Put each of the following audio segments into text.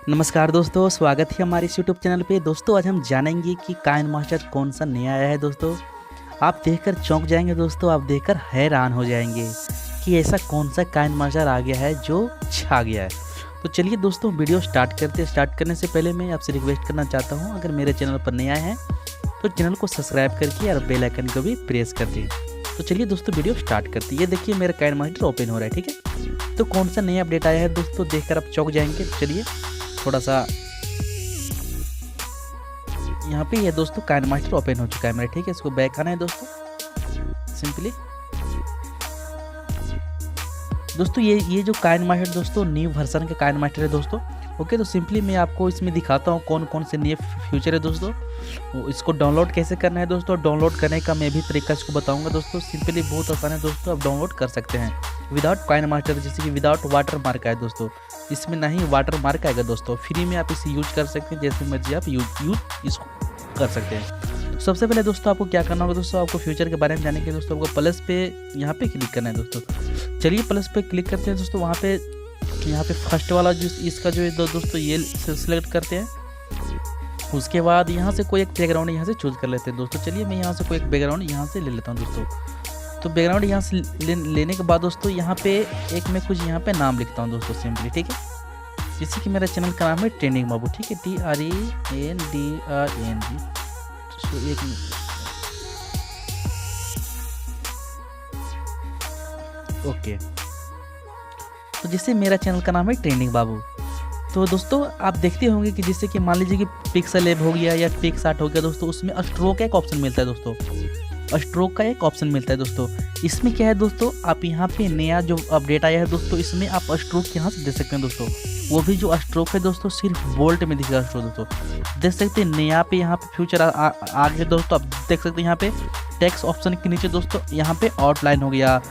नमस्कार दोस्तों, स्वागत है हमारे इस यूट्यूब चैनल पे। दोस्तों आज हम जानेंगे कि काइनमास्टर कौन सा नया आया है। दोस्तों आप देखकर चौंक जाएंगे, दोस्तों आप देखकर हैरान हो जाएंगे कि ऐसा कौन सा काइनमास्टर आ गया है जो छा गया है। तो चलिए दोस्तों वीडियो स्टार्ट करते हैं। स्टार्ट करने से पहले मैं आपसे रिक्वेस्ट करना चाहता हूँ, अगर मेरे चैनल पर नया है तो चैनल को सब्सक्राइब करके और बेल आइकन को भी प्रेस कर दें। तो चलिए दोस्तों वीडियो स्टार्ट करते हैं। ये देखिए मेरा काइनमास्टर ओपन हो रहा है, ठीक है। तो कौन सा नया अपडेट आया है दोस्तों, देखकर आप चौंक जाएंगे। चलिए थोड़ा सा यहाँ पे ये दोस्तों काइनमास्टर ओपन हो चुका है मेरा, ठीक है। इसको बैक आना है दोस्तों, सिंपली। दोस्तों ये जो काइनमास्टर दोस्तों न्यू वर्जन का काइनमास्टर है दोस्तों। ओके, तो सिंपली मैं आपको इसमें दिखाता हूँ कौन कौन से नए फीचर है दोस्तों। इसको डाउनलोड कैसे करना है दोस्तों, डाउनलोड करने का मैं भी तरीका इसको बताऊंगा दोस्तों। सिंपली बहुत आसान है दोस्तों, आप डाउनलोड कर सकते हैं विदाउट काइनमास्टर, जैसे कि विदाउट वाटर मार्क है दोस्तों। इसमें ना ही वाटर मार्क आएगा दोस्तों, फ्री में आप इसे यूज कर सकते हैं, जैसे मर्जी आप यूज इसको कर सकते हैं। सबसे पहले दोस्तों आपको क्या करना होगा दोस्तों, आपको फ्यूचर के बारे में जानने के दोस्तों आपको प्लस पे यहाँ पे क्लिक करना है दोस्तों। चलिए प्लस पे क्लिक करते हैं दोस्तों। वहाँ पे यहाँ पे फर्स्ट वाला जो इसका जो है दोस्तों ये सिलेक्ट करते हैं। उसके बाद यहाँ से कोई एक बैकग्राउंड यहाँ से चूज कर लेते हैं दोस्तों। चलिए मैं यहाँ से कोई एक बैकग्राउंड यहाँ से ले लेता हूँ दोस्तों। तो बैकग्राउंड यहाँ से लेने के बाद दोस्तों यहाँ पे एक मैं कुछ यहाँ पे नाम लिखता हूँ दोस्तों, सिंपली, ठीक है। जैसे कि मेरा चैनल का नाम है ट्रेंडिंग बाबू, ठीक है, TRENDRNG। तो एक मिनट, ओके। तो जैसे मेरा चैनल का नाम है ट्रेंडिंग बाबू, तो दोस्तों आप देखते होंगे कि जैसे कि मान लीजिए कि पिक्सल लैब हो गया या पिक्स आर्ट हो गया दोस्तों, उसमें स्ट्रोक का एक ऑप्शन मिलता है दोस्तों। स्ट्रोक का एक ऑप्शन मिलता है दोस्तों। इसमें क्या है दोस्तों, आप यहाँ पे नया जो अपडेट आया है दोस्तों, इसमें आप स्ट्रोक यहाँ से दे सकते हैं दोस्तों। वो भी जो स्ट्रोक है दोस्तों सिर्फ बोल्ट में दिखेगा दोस्तों, देख सकते हैं। नया पे यहाँ पे फ्यूचर आ गया दोस्तों। आप देख सकते हैं यहाँ पे टेक्स्ट ऑप्शन के नीचे दोस्तों यहाँ पे आउटलाइन हो गया,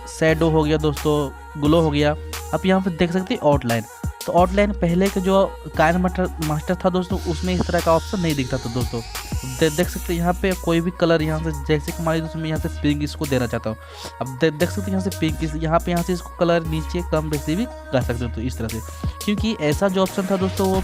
शैडो हो गया दोस्तों, ग्लो हो गया। आप यहाँ पे देख सकते हैं आउटलाइन। तो आउटलाइन पहले के जो काइनमास्टर था दोस्तों उसमें इस तरह का ऑप्शन नहीं दिखता था दोस्तों। देख सकते हैं यहाँ पे कोई भी कलर यहाँ से, जैसे कि मान लीजिए मैं यहाँ से पिंक इसको देना चाहता हूँ। अब देख सकते हैं यहाँ से पिंक, यहाँ से इसको कलर नीचे कम बेसी भी कर सकते हो तो इस तरह से। क्योंकि ऐसा जो ऑप्शन था दोस्तों वो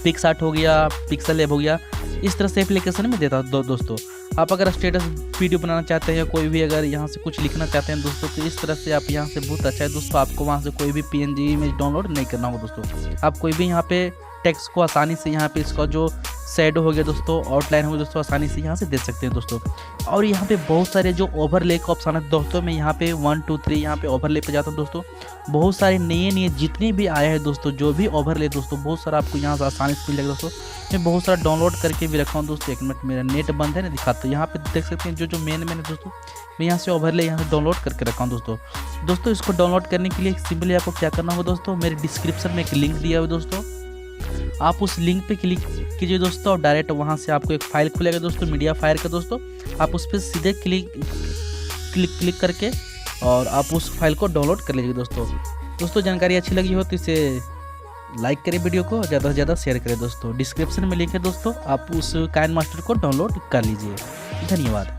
पिक्स आर्ट हो गया, पिक्सल लैब हो गया, इस तरह से एप्लीकेशन में देता दोस्तों। आप अगर स्टेटस वीडियो बनाना चाहते हैं, कोई भी अगर यहाँ से कुछ लिखना चाहते हैं दोस्तों, तो इस तरह से आप यहाँ से बहुत अच्छा है दोस्तों। आपको वहाँ से कोई भी PNG इमेज डाउनलोड नहीं करना होगा दोस्तों। आप कोई भी यहाँ पे टेक्स्ट को आसानी से यहाँ पे इसका जो शैडो हो गया दोस्तों, आउटलाइन हो गया दोस्तों, आसानी से यहाँ से दे सकते हैं दोस्तों। और यहाँ पे बहुत सारे जो ओवरले का ऑप्शन है दोस्तों, मैं यहाँ पे 1 2 3 यहाँ पे ओवरले पे जाता हूँ दोस्तों। बहुत सारे नए जितने भी आए हैं दोस्तों, जो भी ओवरले दोस्तों, बहुत सारा आपको यहाँ से आसानी से मिलेगा दोस्तों। मैं बहुत सारा डाउनलोड करके भी रखा हूँ दोस्तों। एक मिनट, मेरा नेट बंद है ना, दिखाता हूँ। यहाँ पे देख सकते हैं जो मेन है दोस्तों, मैं यहाँ से ओवरले यहाँ से डाउनलोड करके रखा हूँ दोस्तों। इसको डाउनलोड करने के लिए सिंपली आपको क्या करना होगा दोस्तों, मेरे डिस्क्रिप्शन में एक लिंक दिया हुआ दोस्तों, आप उस लिंक पे क्लिक कीजिए दोस्तों। और डायरेक्ट वहाँ से आपको एक फाइल खुलेगा दोस्तों, मीडिया फाइल का दोस्तों। आप उस पर सीधे क्लिक करके और आप उस फाइल को डाउनलोड कर लीजिए दोस्तों। जानकारी अच्छी लगी हो तो इसे लाइक करें, वीडियो को ज़्यादा से ज़्यादा शेयर करें दोस्तों। डिस्क्रिप्शन में लिंक है दोस्तों, आप उस काइनमास्टर को डाउनलोड कर लीजिए। धन्यवाद।